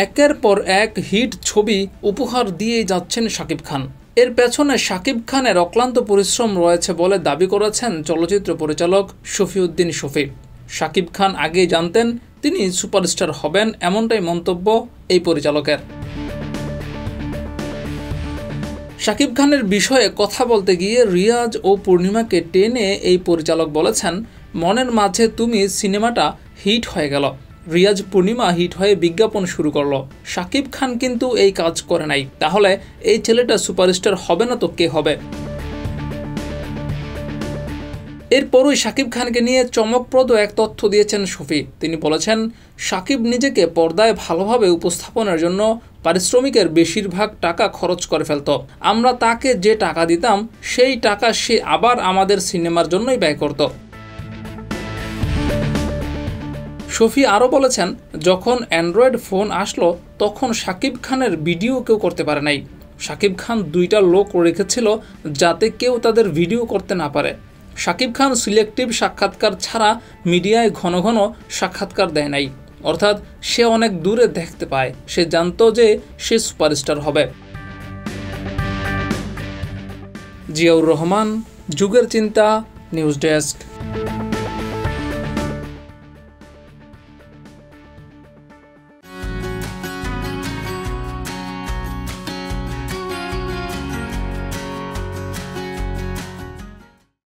একের পর এক হিট ছবি উপহার দিয়েই যাচ্ছেন শাকিব খান। এর পেছনে শাকিব খানের অক্লান্ত পরিশ্রম রয়েছে বলে দাবি করেছেন চলচ্চিত্র পরিচালক শফিউদ্দিন শফি। শাকিব খান আগেই জানতেন তিনি সুপারস্টার হবেন, এমনটাই মন্তব্য এই পরিচালকের। শাকিব খানের বিষয়ে কথা বলতে গিয়ে রিয়াজ ও পূর্ণিমাকে টেনে এই পরিচালক বলেছেন, মনের মাঝে তুমি সিনেমাটা হিট হয়ে গেল। রিয়াজ পূর্ণিমা হিট হয়ে বিজ্ঞাপন শুরু করলো, শাকিব খান কিন্তু এই কাজ করে নাই। তাহলে এই ছেলেটা সুপারস্টার হবে না তো কে হবে? এরপরই শাকিব খানকে নিয়ে চমকপ্রদ এক তথ্য দিয়েছেন শফি। তিনি বলেছেন, শাকিব নিজেকে পর্দায় ভালোভাবে উপস্থাপনের জন্য পারিশ্রমিকের বেশিরভাগ টাকা খরচ করে ফেলত। আমরা তাকে যে টাকা দিতাম সেই টাকা সে আবার আমাদের সিনেমার জন্যই ব্যয় করত। শফি আরও বলেছেন, যখন অ্যান্ড্রয়েড ফোন আসলো তখন শাকিব খানের ভিডিও কেউ করতে পারে নাই। শাকিব খান 2টা লোক রেখেছিল যাতে কেউ তাদের ভিডিও করতে না পারে। শাকিব খান সিলেক্টিভ সাক্ষাৎকার ছাড়া মিডিয়ায় ঘন ঘন সাক্ষাৎকার দেয় নাই। অর্থাৎ সে অনেক দূরে দেখতে পায়, সে জানতো যে সে সুপারস্টার হবে। জিয়াউর রহমান, যুগের চিন্তা, নিউজ ডেস্ক।